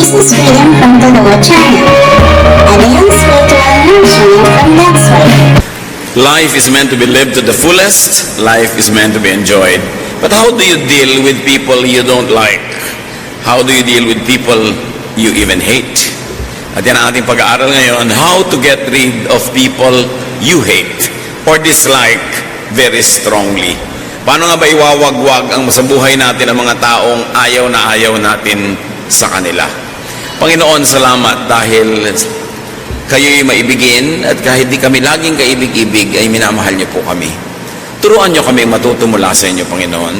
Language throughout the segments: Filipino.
This is written from the Lord China. Alien spiritual nation from next one. Life is meant to be lived to the fullest. Life is meant to be enjoyed. But how do you deal with people you don't like? How do you deal with people you even hate? At yan ang ating pag-aaral ngayon, how to get rid of people you hate or dislike very strongly. Paano nga ba iwawagwag ang sa buhay natin ang mga taong ayaw na ayaw natin sa kanila? Panginoon, salamat dahil kayo'y maibigin at kahit di kami laging kaibig-ibig ay minamahal niyo po kami. Turuan niyo kaming matuto mula sa inyo, Panginoon,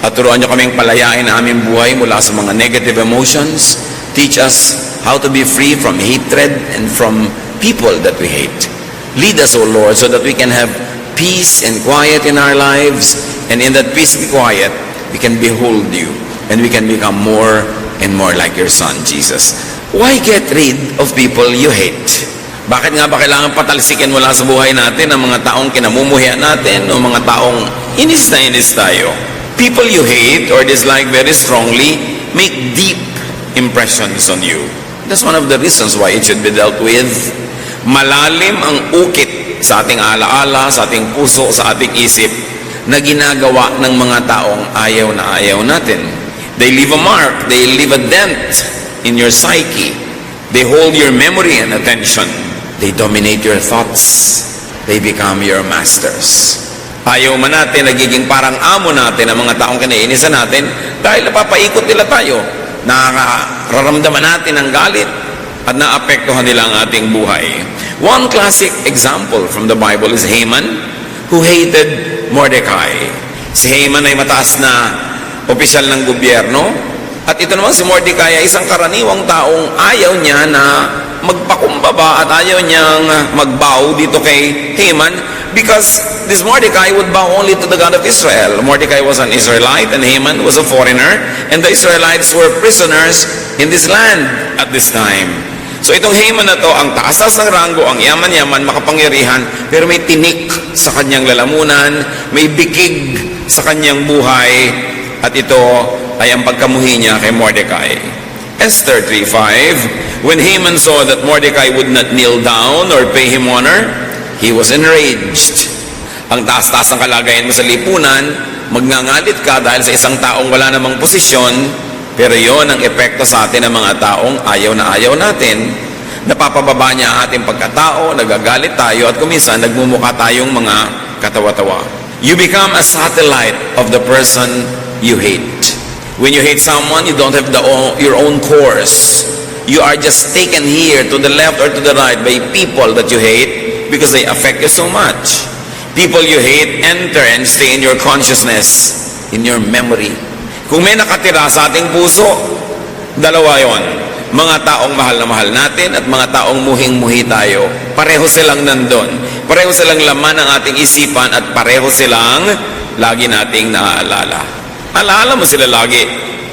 at turuan niyo kaming palayain ang aming buhay mula sa mga negative emotions. Teach us how to be free from hatred and from people that we hate. Lead us, O Lord, so that we can have peace and quiet in our lives, and in that peace and quiet, we can behold you, and we can become more and more like your Son, Jesus. Why get rid of people you hate? Bakit nga ba kailangan patalsikin mula sa buhay natin ang mga taong kinamumuhian natin o mga taong inis na inis tayo? People you hate or dislike very strongly make deep impressions on you. That's one of the reasons why it should be dealt with. Malalim ang ukit sa ating alaala, sa ating puso, sa ating isip na ginagawa ng mga taong ayaw na ayaw natin. They leave a mark, they leave a dent in your psyche. They hold your memory and attention. They dominate your thoughts. They become your masters. Ayaw man natin, nagiging parang amo natin ang mga taong kinaiinisan natin dahil napapaikot nila tayo. Nakararamdaman natin ang galit at naapektuhan nila ang ating buhay. One classic example from the Bible is Haman, who hated Mordecai. Si Haman ay mataas na opisyal ng gobyerno, at ito naman si Mordecai ay isang karaniwang taong ayaw niya na magpakumbaba at ayaw niyang magbow dito kay Haman because this Mordecai would bow only to the God of Israel. Mordecai was an Israelite and Haman was a foreigner, and the Israelites were prisoners in this land at this time. So itong Haman na to, ang taas ng ranggo, ang yaman-yaman, makapangyarihan, pero may tinik sa kanyang lalamunan, may bikig sa kanyang buhay, at ito ay ang pagkamuhi niya kay Mordecai. Esther 3:5, when Haman saw that Mordecai would not kneel down or pay him honor, he was enraged. Ang taas-taas ang kalagayan mo sa lipunan, magngangalit ka dahil sa isang taong wala namang posisyon, pero yon ang epekto sa atin ng mga taong ayaw na ayaw natin. Napapababa niya ang ating pagkatao, nagagalit tayo, at kuminsan nagmumukha tayong mga katawa-tawa. You become a satellite of the person you hate. When you hate someone, you don't have your own course. You are just taken here to the left or to the right by people that you hate because they affect you so much. People you hate enter and stay in your consciousness, in your memory. Kung may nakatira sa ating puso, dalawa yon. Mga taong mahal na mahal natin at mga taong muhing-muhi tayo. Pareho silang nandun. Pareho silang laman ng ating isipan at pareho silang lagi nating naaalala. Alaala mo sila lagi.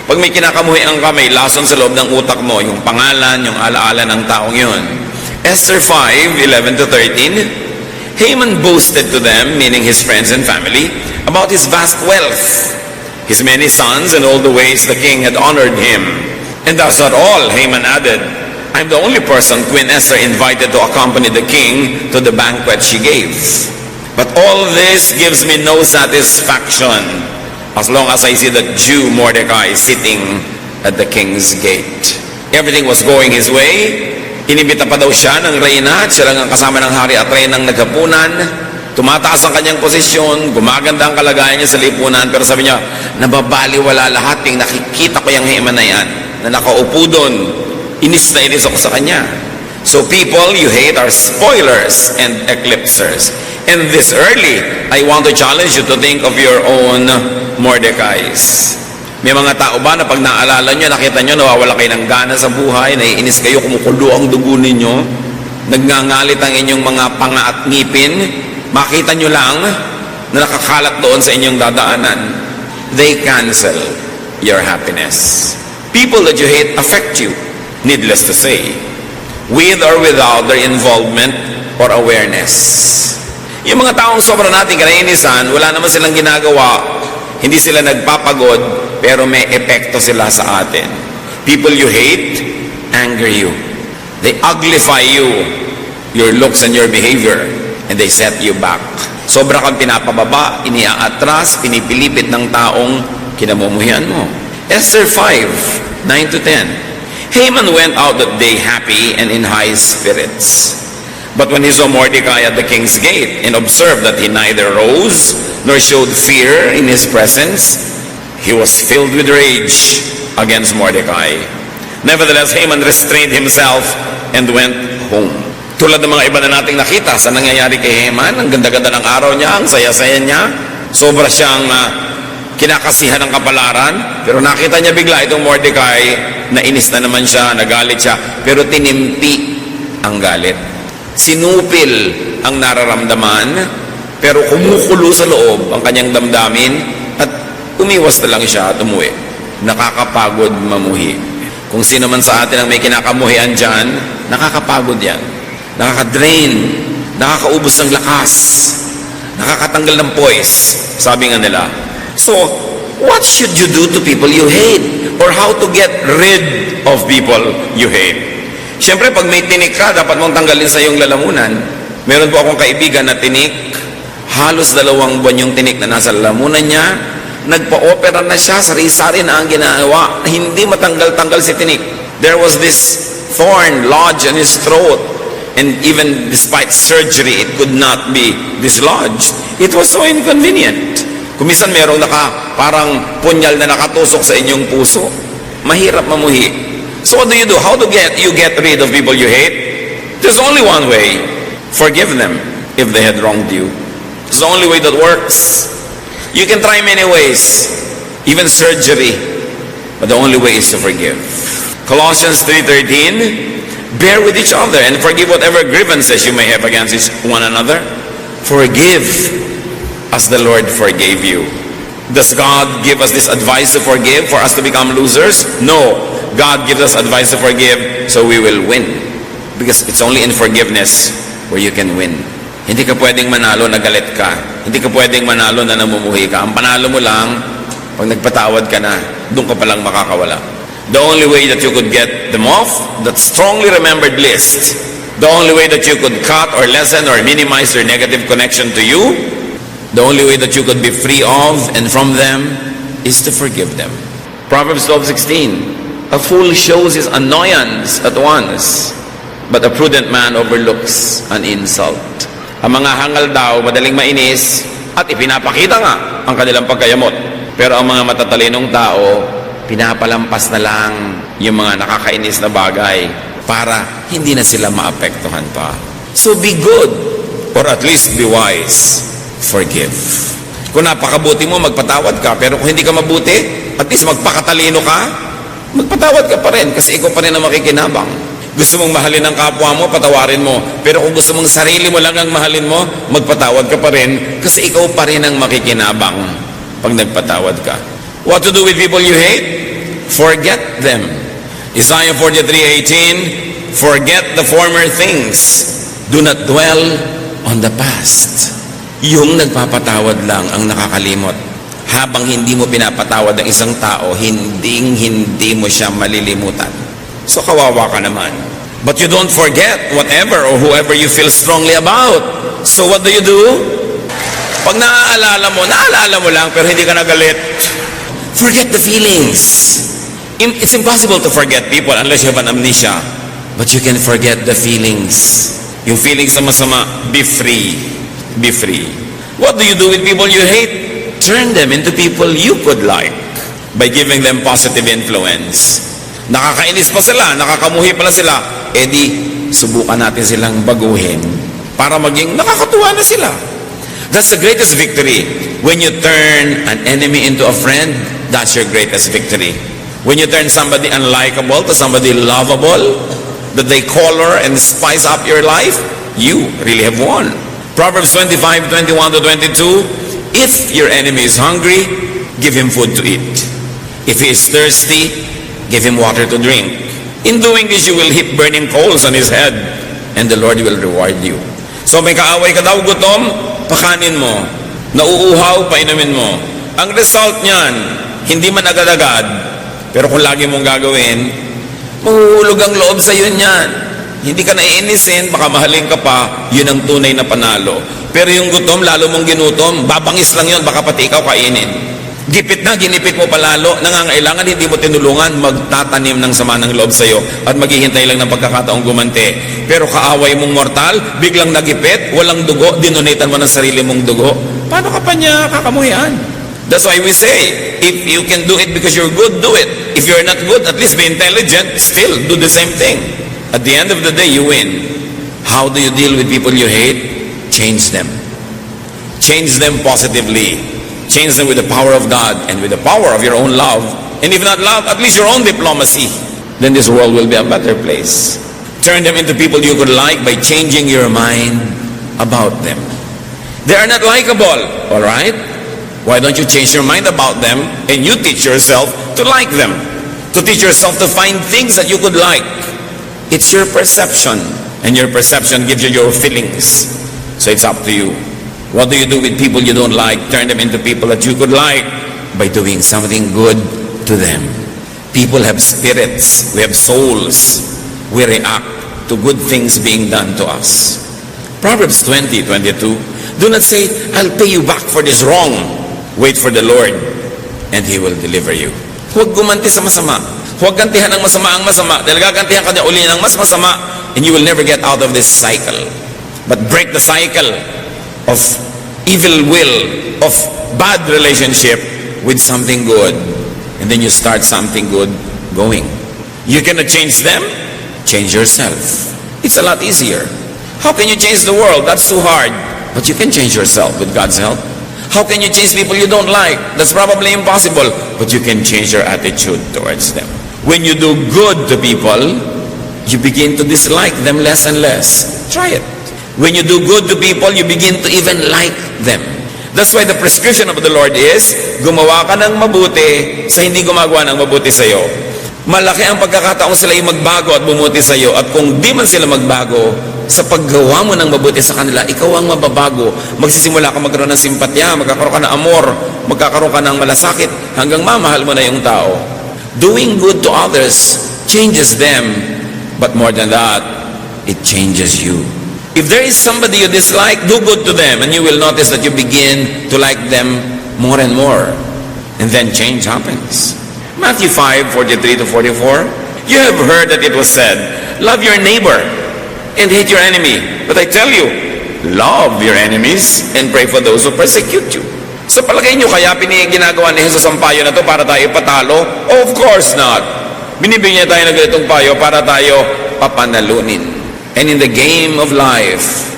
Pag may kinakamuhian ka, may lason sa loob ng utak mo, yung pangalan, yung alaala ng taong yun. Esther 5:11-13, Haman boasted to them, meaning his friends and family, about his vast wealth, his many sons, and all the ways the king had honored him. And that's not all, Haman added. I'm the only person Queen Esther invited to accompany the king to the banquet she gave. But all this gives me no satisfaction as long as I see the Jew Mordecai sitting at the king's gate. Everything was going his way. Inibita pa daw siya ng reyna at siya lang ang kasama ng hari at reynang naghapunan. Tumataas ang kanyang posisyon, gumaganda ang kalagayan niya sa lipunan, pero sabi niya, nababaliwala lahat yung nakikita ko yung Haman na yan, na nakaupo doon. Inis na inis ako sa kanya. So people you hate are spoilers and eclipsers. And this early, I want to challenge you to think of your own Mordecais. May mga tao ba na pag naalala nyo, nakita nyo, nawawala kayo ng gana sa buhay, naiinis kayo, kumukulo ang dugo ninyo, nagngangalit ang inyong mga panga at ngipin, makita nyo lang na nakakalat doon sa inyong dadaanan. They cancel your happiness. People that you hate affect you, needless to say, with or without their involvement or awareness. Yung mga taong sobra natin kinainisan, wala naman silang ginagawa, hindi sila nagpapagod, pero may epekto sila sa atin. People you hate anger you. They uglify you, your looks and your behavior, and they set you back. Sobra kang pinapababa, iniaatras, pinipilipit ng taong kinamumuhian mo. Esther 5, 9 to 10. Haman went out that day happy and in high spirits. But when he saw Mordecai at the king's gate and observed that he neither rose nor showed fear in his presence, he was filled with rage against Mordecai. Nevertheless, Haman restrained himself and went home. Tulad ng mga iba na nating nakita sa nangyayari kay Haman, ang ganda-ganda ng araw niya, ang saya-saya niya, sobra siyang kinakasihan ng kapalaran, pero nakita niya bigla itong Mordecai, nainis na naman siya, nagalit siya, pero tinimpi ang galit. Sinupil ang nararamdaman, pero kumukulo sa loob ang kanyang damdamin at umiwas na lang siya at umuwi. Nakakapagod mamuhi. Kung sino man sa atin ang may kinakamuhian dyan, nakakapagod yan. Nakaka-drain, nakakaubos ng lakas, nakakatanggal ng poise, sabi nga nila. So, what should you do to people you hate? Or how to get rid of people you hate? Siyempre, pag may tinik ka, dapat mong tanggalin sa iyong lalamunan. Meron po akong kaibigan na tinik, halos 2 buwan yung tinik na nasa lalamunan niya, nagpa-opera na siya, sari-sari na ang ginawa, hindi matanggal-tanggal si tinik. There was this thorn lodged in his throat, and even despite surgery, it could not be dislodged. It was so inconvenient. Kung minsan merong parang punyal na nakatusok sa inyong puso, mahirap mamuhi. So what do? How do you get rid of people you hate? There's only one way. Forgive them if they had wronged you. It's the only way that works. You can try many ways, even surgery, but the only way is to forgive. Colossians 3:13, bear with each other and forgive whatever grievances you may have against one another. Forgive as the Lord forgave you. Does God give us this advice to forgive for us to become losers? No. God gives us advice to forgive so we will win. Because it's only in forgiveness where you can win. Hindi ka pwedeng manalo na galit ka. Hindi ka pwedeng manalo na namumuhi ka. Ang panalo mo lang, pag nagpatawad ka na, doon ka palang makakawala. The only way that you could get them off, that strongly remembered list, the only way that you could cut or lessen or minimize their negative connection to you, the only way that you could be free of and from them is to forgive them. Proverbs 12:16, a fool shows his annoyance at once, but a prudent man overlooks an insult. Ang mga hangal daw, madaling mainis, at ipinapakita nga ang kanilang pagkayamot. Pero ang mga matatalinong tao, pinapalampas na lang yung mga nakakainis na bagay para hindi na sila maapektuhan pa. So be good, or at least be wise. Forgive. Kung napakabuti mo, magpatawad ka. Pero kung hindi ka mabuti, at least magpakatalino ka, magpatawad ka pa rin kasi ikaw pa rin ang makikinabang. Gusto mong mahalin ang kapwa mo, patawarin mo. Pero kung gusto mong sarili mo lang ang mahalin mo, magpatawad ka pa rin kasi ikaw pa rin ang makikinabang pag nagpatawad ka. What to do with people you hate? Forget them. Isaiah 43:18, forget the former things. Do not dwell on the past. Yung nagpapatawad lang ang nakakalimot. Habang hindi mo pinapatawad ang isang tao, hindi mo siya malilimutan. So kawawa ka naman. But you don't forget whatever or whoever you feel strongly about. So what do? Pag naaalala mo lang pero hindi ka nagalit, forget the feelings. It's impossible to forget people unless you have an amnesia. But you can forget the feelings. Yung feelings na masama, be free. Be free. What do you do with people you hate? Turn them into people you could like by giving them positive influence. Nakakainis pa sila, nakakamuhi pala sila, di subukan natin silang baguhin para maging nakakatuwa na sila. That's the greatest victory. When you turn an enemy into a friend, that's your greatest victory. When you turn somebody unlikable to somebody lovable, that they color and spice up your life, you really have won. Proverbs 25:21-22, if your enemy is hungry, give him food to eat. If he is thirsty, give him water to drink. In doing this, you will heap burning coals on his head, and the Lord will reward you. So may kaaway ka daw, gutom, pakanin mo. Nauuhaw, painumin mo. Ang result niyan, hindi man agad-agad, pero kung lagi mong gagawin, Mahuhulog ang loob sa iyo niyan. Hindi ka naiinisin, baka mahalin ka pa, yun ang tunay na panalo. Pero yung gutom, lalo mong ginutom, babangis lang yun, baka pati ikaw kainin. Gipit na, ginipit mo palalo, nangangailangan, hindi mo tinulungan, magtatanim ng sama ng loob sa iyo at maghihintay lang ng pagkakataong gumante. Pero kaaway mong mortal, biglang nagipit, walang dugo, dinonatan mo ng sarili mong dugo. Paano ka pa niya kakamuhian? That's why we say, if you can do it because you're good, do it. If you're not good, at least be intelligent, still do the same thing. At the end of the day, you win. How do you deal with people you hate? Change them. Change them positively. Change them with the power of God and with the power of your own love. And if not love, at least your own diplomacy. Then this world will be a better place. Turn them into people you could like by changing your mind about them. They are not likable, all right? Why don't you change your mind about them and you teach yourself to like them? To teach yourself to find things that you could like. It's your perception, and your perception gives you your feelings. So it's up to you. What do you do with people you don't like? Turn them into people that you could like by doing something good to them. People have spirits. We have souls. We react to good things being done to us. Proverbs 20:22. Do not say, I'll pay you back for this wrong. Wait for the Lord, and He will deliver you. Huwag gumanti sa masama. Huwag gantihan ng masama ang masama. Dahil gagantihan ka niya uli ng mas masama, and you will never get out of this cycle. But break the cycle of evil will, of bad relationship with something good. And then you start something good going. You cannot change them? Change yourself. It's a lot easier. How can you change the world? That's too hard. But you can change yourself with God's help. How can you change people you don't like? That's probably impossible. But you can change your attitude towards them. When you do good to people, you begin to dislike them less and less. Try it. When you do good to people, you begin to even like them. That's why the prescription of the Lord is, gumawa ka ng mabuti sa hindi gumagawa ng mabuti sa iyo. Malaki ang pagkakataong sila yung magbago at bumuti sa iyo. At kung di man sila magbago, sa paggawa mo ng mabuti sa kanila, ikaw ang mababago. Magsisimula ka magkaroon ng simpatya, magkakaroon ka ng amor, magkakaroon ka ng malasakit, hanggang mamahal mo na yung tao. Doing good to others changes them, but more than that, it changes you. If there is somebody you dislike, do good to them, and you will notice that you begin to like them more and more. And then change happens. Matthew 5:43-44. You have heard that it was said, love your neighbor and hate your enemy. But I tell you, love your enemies and pray for those who persecute you. Sa palagay nyo, kaya ginagawa ni Jesus ang payo na to para tayo patalo? Of course not. Binibigyan niya tayo ng ganitong payo para tayo papanalunin. And in the game of life,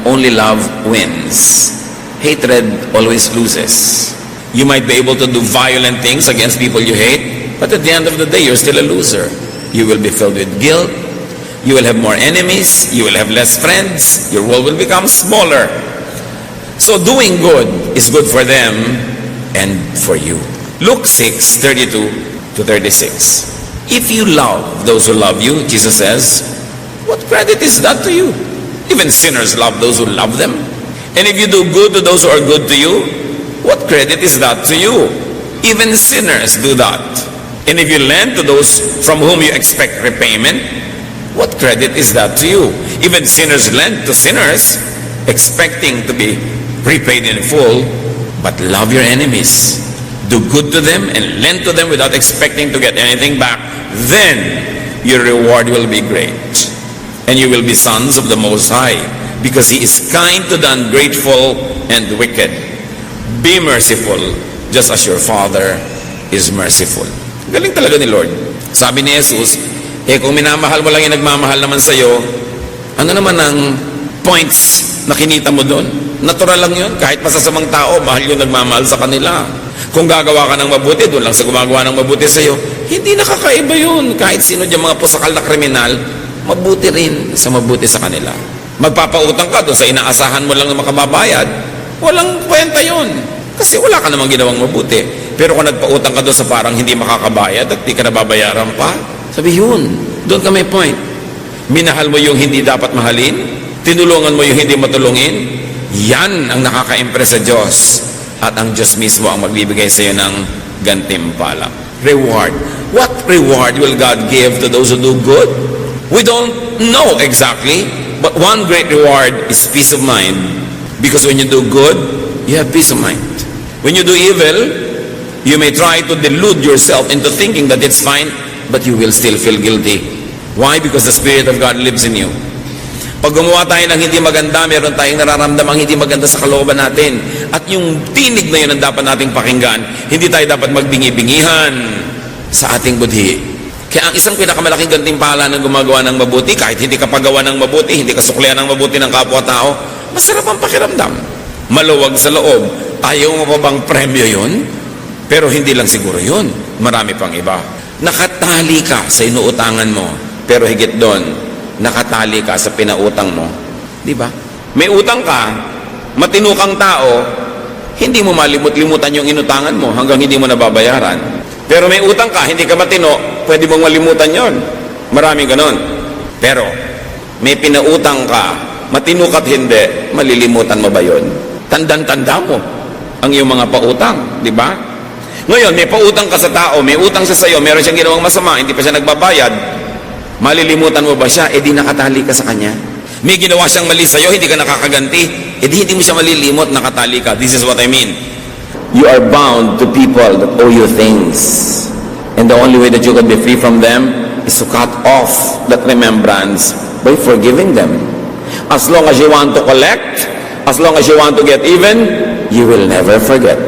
only love wins. Hatred always loses. You might be able to do violent things against people you hate, but at the end of the day, you're still a loser. You will be filled with guilt. You will have more enemies. You will have less friends. Your world will become smaller. So doing good is good for them and for you. Luke 6:32-36. If you love those who love you, Jesus says, what credit is that to you? Even sinners love those who love them. And if you do good to those who are good to you, what credit is that to you? Even sinners do that. And if you lend to those from whom you expect repayment, what credit is that to you? Even sinners lend to sinners, expecting to be repaid in full, but love your enemies. Do good to them and lend to them without expecting to get anything back. Then your reward will be great. And you will be sons of the Most High, because He is kind to the ungrateful and wicked. Be merciful, just as your Father is merciful. Galing talaga ni Lord. Sabi ni Jesus, kung minamahal mo lang yung nagmamahal naman sa'yo, ano naman ang points na kinita mo doon? Natural lang yun. Kahit masasamang tao, mahal yung nagmamahal sa kanila. Kung gagawa ka ng mabuti, doon lang sa gumagawa ng mabuti sa'yo, hindi nakakaiba yun. Kahit sino dyan mga pusakal na kriminal, mabuti rin sa mabuti sa kanila. Magpapautang ka doon sa inaasahan mo lang na makababayad, walang kwenta yun. Kasi wala ka namang ginawang mabuti. Pero kung nagpautang ka doon sa parang hindi makakabayad at di ka nababayaran pa, sabi yun, doon ka may point. Minahal mo yung hindi dapat mahalin, tinulungan mo yung hindi matulungin, yan ang nakaka-impress sa Diyos. At ang Diyos mismo ang magbibigay sa iyo ng gantimpala. reward. What reward will God give to those who do good? We don't know exactly, but one great reward is peace of mind. Because when you do good, you have peace of mind. When you do evil, you may try to delude yourself into thinking that it's fine, but you will still feel guilty. Why? Because the Spirit of God lives in you. Pag gumawa tayo ng hindi maganda, meron tayong nararamdamang hindi maganda sa kalooban natin. At yung tinig na yun ang dapat nating pakinggan. Hindi tayo dapat magbingi-bingihan sa ating budhi. Kaya ang isang pinakamalaking gantimpala ng gumagawa ng mabuti, kahit hindi ka pagawa ng mabuti, hindi ka suklian ng mabuti ng kapwa-tao, masarap ang pakiramdam. Maluwag sa loob. Ayaw mo pa bang premyo yun? Pero hindi lang siguro yun. Marami pang iba. Nakatali ka sa inuutangan mo. Pero higit doon, nakatali ka sa pinautang mo. Di ba? May utang ka, matino kang tao, hindi mo malimut-limutan yung inutangan mo hanggang hindi mo nababayaran. Pero may utang ka, hindi ka matino, pwede mong malimutan yon. Maraming ganon. Pero, may pinautang ka, matino ka't hindi, malilimutan mo ba yun? Tandang-tanda mo ang iyong mga pautang, di ba? Ngayon, may pautang ka sa tao, may utang siya sa iyo, meron siyang ginawang masama, hindi pa siya nagbabayad, malilimutan mo ba siya? E di nakatali ka sa kanya. May ginawa siyang mali sa iyo, hindi ka nakakaganti, e di hindi mo siya malilimot, nakatali ka. This is what I mean. You are bound to people that owe you things. And the only way that you can be free from them is to cut off that remembrance by forgiving them. As long as you want to collect, as long as you want to get even, you will never forget.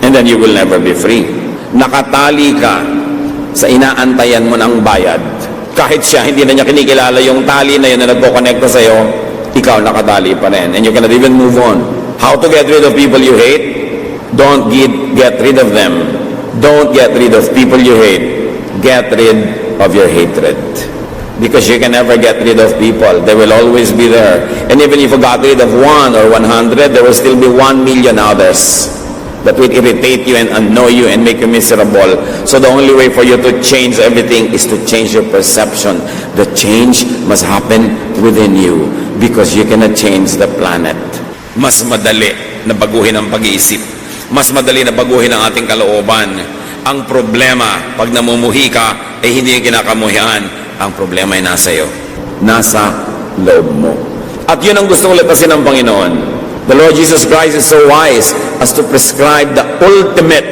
And then you will never be free. Nakatali ka sa inaantayan mo ng bayad. Kahit siya, hindi na niya kinikilala yung tali na yun na nagpo-connecta sa'yo, ikaw nakatali pa rin. And you cannot even move on. How to get rid of people you hate? Don't get rid of them. Don't get rid of people you hate. Get rid of your hatred. Because you can never get rid of people. They will always be there. And even if you got rid of 1 or 100, there will still be 1 million others that will irritate you and annoy you and make you miserable. So the only way for you to change everything is to change your perception. The change must happen within you because you cannot change the planet. Mas madali na baguhin ang pag-iisip. Mas madali na baguhin ang ating kalooban. Ang problema, pag namumuhi ka, hindi yung kinakamuhian. Ang problema ay nasa iyo. Nasa loob mo. At yun ang gustong latasin ng Panginoon. The Lord Jesus Christ is so wise as to prescribe the ultimate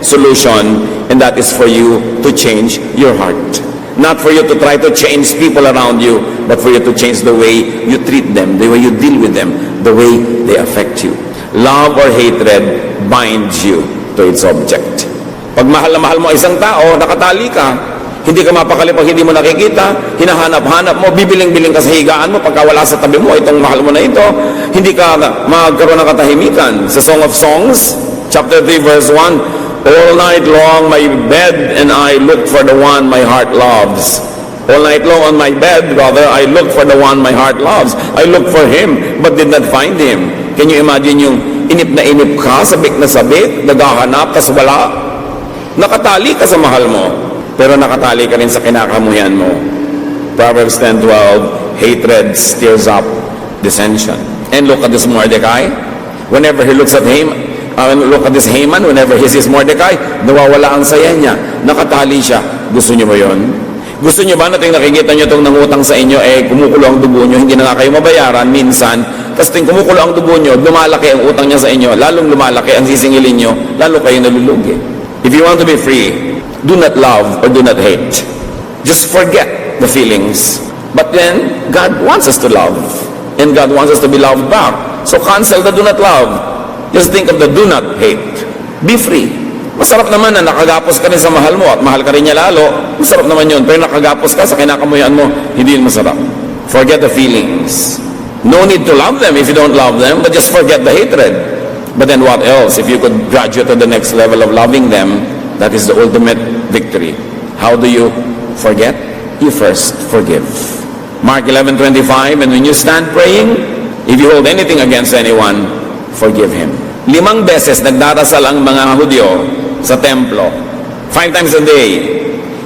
solution, and that is for you to change your heart. Not for you to try to change people around you, but for you to change the way you treat them, the way you deal with them, the way they affect you. Love or hatred binds you to its object. Pag mahal na mahal mo isang tao, nakatali ka, hindi ka mapakali pag hindi mo nakikita, hinahanap-hanap mo, bibiling-biling ka sa higaan mo, pagka wala sa tabi mo, itong mahal mo na ito, hindi ka magkaroon ng katahimikan. Sa Song of Songs, chapter 3, verse 1, all night long my bed and I look for the one my heart loves. All night long on my bed, brother, I look for the one my heart loves. I look for him, but did not find him. Can you imagine yung inip na inip ka, sabik na sabik, naghahanap, tas wala? Nakatali ka sa mahal mo, pero nakatali ka rin sa kinakamuhian mo. Proverbs 10:12, hatred stirs up dissension. And look at this Mordecai. Whenever he looks at him, look at this Haman, whenever he sees Mordecai, nawawala ang saya niya. Nakatali siya. Gusto niyo ba yun? Gusto niyo ba nating nakikita niyo itong nangutang sa inyo, kumukulo ang dugo niyo, hindi na nga kayo mabayaran minsan, tapos ting kumukulo ang dugo niyo, lumalaki ang utang niya sa inyo, lalong lumalaki ang sisingilin niyo, lalo kayo nalulugi. If you want to be free, do not love or do not hate. Just forget the feelings. But then, God wants us to love. And God wants us to be loved back. So cancel the do not love. Just think of the do not hate. Be free. Masarap naman na nakagapos ka rin sa mahal mo at mahal ka rin niya lalo. Masarap naman yun. Pero nakagapos ka sa kinakamuyan mo, hindi yun masarap. Forget the feelings. No need to love them if you don't love them, but just forget the hatred. But then what else? If you could graduate to the next level of loving them, that is the ultimate victory. How do you forget? You first forgive. Mark 11:25, and when you stand praying, if you hold anything against anyone, forgive him. 5 beses nagdarasal ang mga Hudyo sa templo. 5 times a day.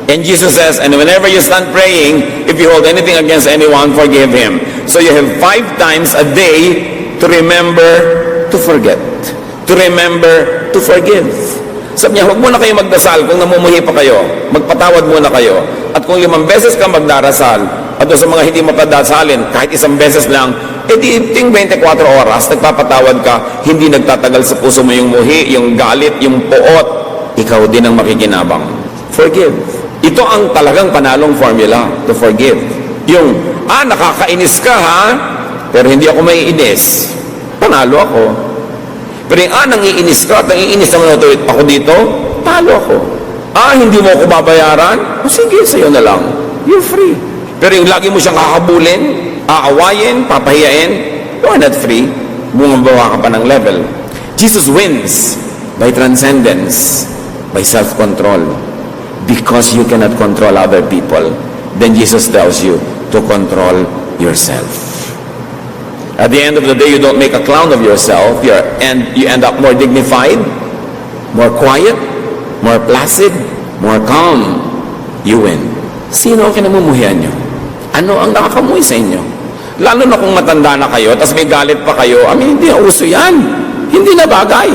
And Jesus says, and whenever you stand praying, if you hold anything against anyone, forgive him. So you have 5 times a day to remember to forget. To remember to forgive. Sabi niya, huwag muna kayo magdasal kung namumuhi pa kayo. Magpatawad muna kayo. At kung 5 beses ka magdarasal, at doon sa mga hindi mapadasalin, kahit 1 beses lang, edi ting 24 oras, nagpapatawad ka, hindi nagtatagal sa puso mo yung muhi, yung galit, yung poot, ikaw din ang makikinabang. Forgive. Ito ang talagang panalong formula, to forgive. Yung, nakakainis ka ha, pero hindi ako maiinis. Panalo ako. Pero yung, nangiinis ka at nangiinis naman ako dito, talo ako. Hindi mo ako babayaran? Sige, sa'yo na lang. You're free. Pero yung lagi mo siyang kakabulin, aawayin, papahiyain, you are not free. Bumabawa ka pa ng level. Jesus wins by transcendence, by self-control. Because you cannot control other people, then Jesus tells you to control yourself. At the end of the day, you don't make a clown of yourself, and you end up more dignified, more quiet, more placid, more calm. You win. Sino ang kinamumuhian nyo? Ano ang nakakamuhi sa inyo? Lalo na kung matanda na kayo, tapos may galit pa kayo, hindi na uso yan. Hindi na bagay.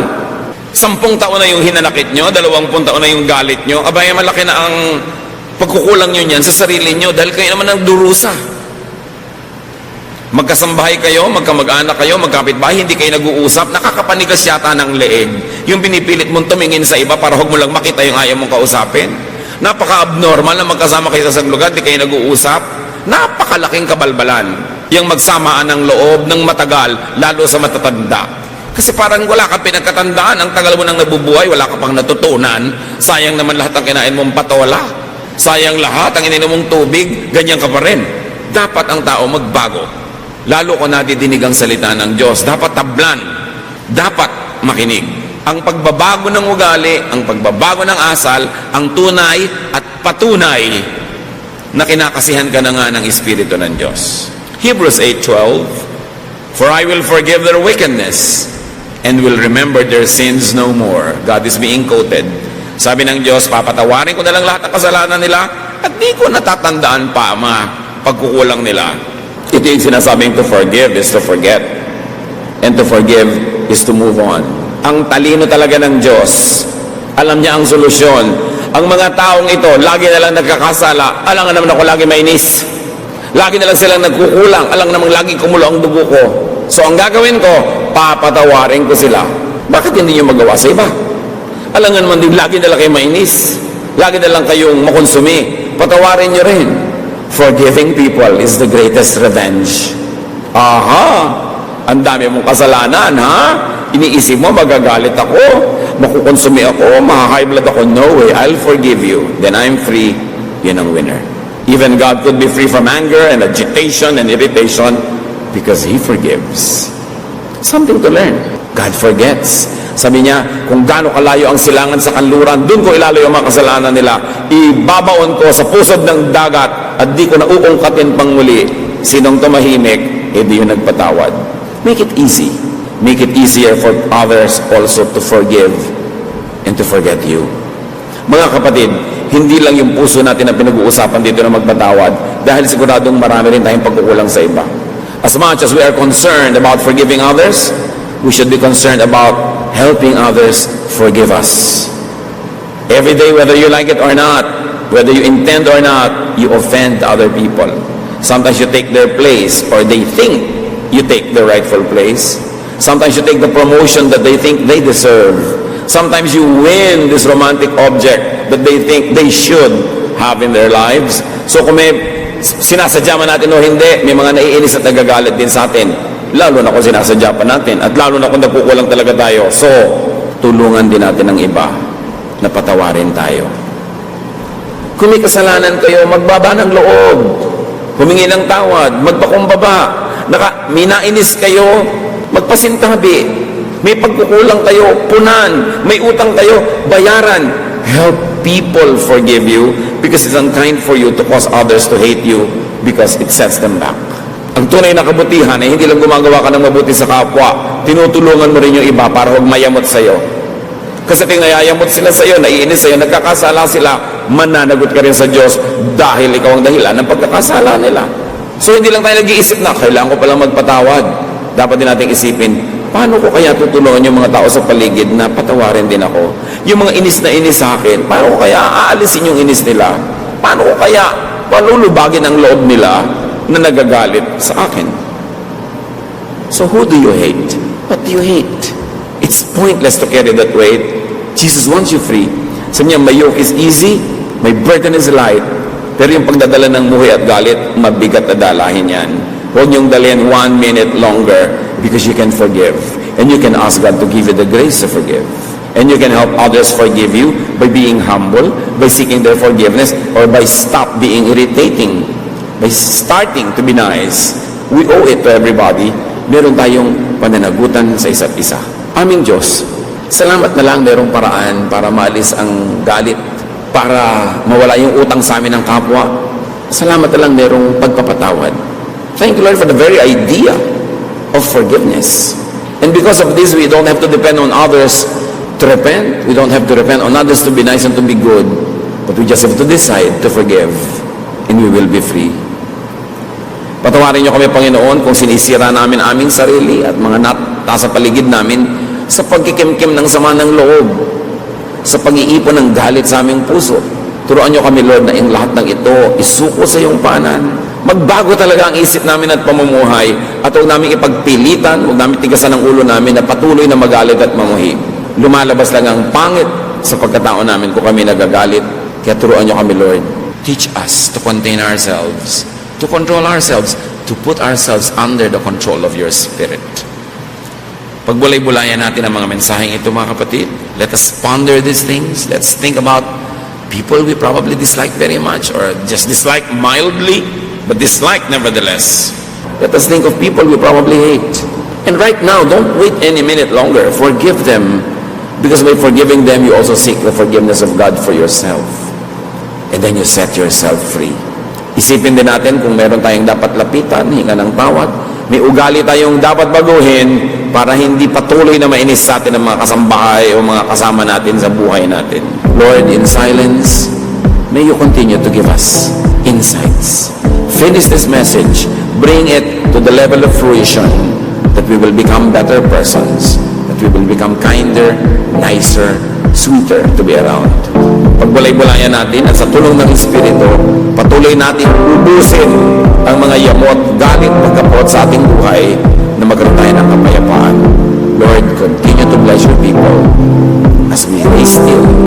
10 taon na yung hinanakit nyo, 20 taon na yung galit nyo, abay, malaki na ang pagkukulang nyo niyan sa sarili nyo dahil kayo naman ang durusa. Magkasambahay kayo, magkamag-anak kayo, magkapitbahay, hindi kayo nag-uusap, nakakapanigas yata ng leeg. Yung pinipilit mong tumingin sa iba para huwag mo lang makita yung ayaw mong kausapin. Napaka-abnormal na magkasama kayo sa isang lugar, di kayo nag-uusap. Napakalaking kabalbalan. Yung magsamaan ng loob ng matagal, lalo sa matatanda. Kasi parang wala kang pinagkatandaan, ang tagal mo nang nabubuhay, wala ka pang natutunan. Sayang naman lahat ang kinain mong patola. Sayang lahat ang ininom mong tubig, ganyan ka pa rin. Dapat ang tao magbago. Lalo ko nadidinig ang salita ng Diyos. Dapat tablan. Dapat makinig. Ang pagbabago ng ugali, ang pagbabago ng asal, ang tunay at patunay na kinakasihan ka na nga ng Espiritu ng Diyos. Hebrews 8:12, for I will forgive their wickedness and will remember their sins no more. God is being quoted. Sabi ng Diyos, papatawarin ko na lang lahat ng kasalanan nila at di ko natatandaan pa mga pagkukulang nila. Ito yung sinasabing to forgive is to forget. And to forgive is to move on. Ang talino talaga ng Diyos. Alam niya ang solusyon. Ang mga taong ito, lagi na lang nagkakasala. Alam nga naman ako lagi mainis. Lagi na lang silang nagkukulang. Alam namang lagi kumulo ang dugo ko. So ang gagawin ko, papatawarin ko sila. Bakit hindi niyo magawa sa iba? Alam nga naman din, lagi na lang kayo mainis. Lagi na lang kayong makonsumi. Patawarin niyo rin. Forgiving people is the greatest revenge. Ang dami mong kasalanan, ha? Iniisip mo, magagalit ako, makukonsumi ako, maha-high blood ako. No way, I'll forgive you. Then I'm free. Yun ang winner. Even God could be free from anger and agitation and irritation because He forgives. Something to learn. God forgets. Sabi niya, kung gaano kalayo ang silangan sa kanluran, doon ko ilalayo ang mga kasalanan nila. Ibabaon ko sa pusod ng dagat at di ko na uungkatin pang muli. Sinong tumahimik, di yun nagpatawad. Make it easy. Make it easier for others also to forgive and to forget you. Mga kapatid, hindi lang yung puso natin ang pinag-uusapan dito na magpatawad dahil siguradong marami rin tayong pagkukulang sa iba. As much as we are concerned about forgiving others, we should be concerned about helping others forgive us. Every day, whether you like it or not, whether you intend or not, you offend other people. Sometimes you take their place, or they think you take the rightful place. Sometimes you take the promotion that they think they deserve. Sometimes you win this romantic object that they think they should have in their lives. So kung may sinasadya man natin o hindi, may mga naiinis at nagagalit din sa atin. Lalo na kung sinasadya pa natin at lalo na kung nagkukulang talaga tayo. So, tulungan din natin ang iba na patawarin tayo. Kung may kasalanan kayo, magbaba ng loob. Humingi ng tawad, magpakumbaba. May nainis kayo, magpasintabi. May pagkukulang kayo, punan. May utang kayo, bayaran. Help people forgive you because it's unkind for you to cause others to hate you because it sets them back. Ang tunay na kabutihan ay hindi lang gumagawa ka ng mabuti sa kapwa, tinutulungan mo rin yung iba para huwag mayamot sa'yo. Kasi kung nayayamot sila sa'yo, naiinis sa'yo, nagkakasala sila, mananagot ka rin sa Diyos dahil ikaw ang dahilan ng pagkakasala nila. So hindi lang tayo nag-iisip na, kailangan ko palang magpatawad. Dapat din natin isipin, paano ko kaya tutulungan yung mga tao sa paligid na patawarin din ako? Yung mga inis na inis sa akin, paano ko kaya aalisin yung inis nila? Paano ko kaya palulubagin ang loob nila na nagagalit sa akin? So who do you hate? What do you hate? It's pointless to carry that weight. Jesus wants you free. Sabi niya, my yoke is easy, my burden is light. Pero yung pagdadala ng muhi at galit, mabigat na dalahin yan. Huwag niyong dalhin 1 minute longer because you can forgive. And you can ask God to give you the grace to forgive. And you can help others forgive you by being humble, by seeking their forgiveness, or by stop being irritating, by starting to be nice. We owe it to everybody. Meron tayong pananagutan sa isa't isa. Aming Diyos, salamat na lang merong paraan para maalis ang galit, para mawala yung utang sa amin ng kapwa. Salamat na lang merong pagpapatawad. Thank you, Lord, for the very idea of forgiveness. And because of this, we don't have to depend on others to repent. We don't have to repent on others to be nice and to be good. But we just have to decide to forgive, and we will be free. Patawarin niyo kami, Panginoon, kung sinisira namin aming sarili at mga nasa paligid namin sa pagkikimkim ng sama ng loob, sa pag-iipon ng galit sa aming puso. Turuan niyo kami, Lord, na yung lahat ng ito isuko sa iyong paanan. Magbago talaga ang isip namin at pamumuhay, at huwag namin ipagpilitan, huwag namin tigasan ang ulo namin na patuloy na magalit at mamuhi. Lumalabas lang ang pangit sa pagkatao namin kung kami nagagalit. Kaya turuan niyo kami, Lord. Teach us to contain ourselves, to control ourselves, to put ourselves under the control of your Spirit. Pagbulay-bulayan natin ang mga mensaheng ito, mga kapatid. Let us ponder these things. Let's think about people we probably dislike very much, or just dislike mildly, but dislike nevertheless. Let us think of people we probably hate. And right now, don't wait any minute longer. Forgive them. Because by forgiving them, you also seek the forgiveness of God for yourself. And then you set yourself free. Isipin din natin kung meron tayong dapat lapitan, hinga ng tawad. May ugali tayong dapat baguhin para hindi patuloy na mainis sa atin ang mga kasambahay o mga kasama natin sa buhay natin. Lord, in silence, may you continue to give us insights. Finish this message. Bring it to the level of fruition that we will become better persons, that we will become kinder, nicer, sweeter to be around. Pagbulay-bulayan natin at sa tulong ng Espiritu, patuloy natin ubusin ang mga yamot, galit, pagkapot sa ating buhay na magkaroon tayo ng kapayapaan. Lord, continue to bless your people as we lay still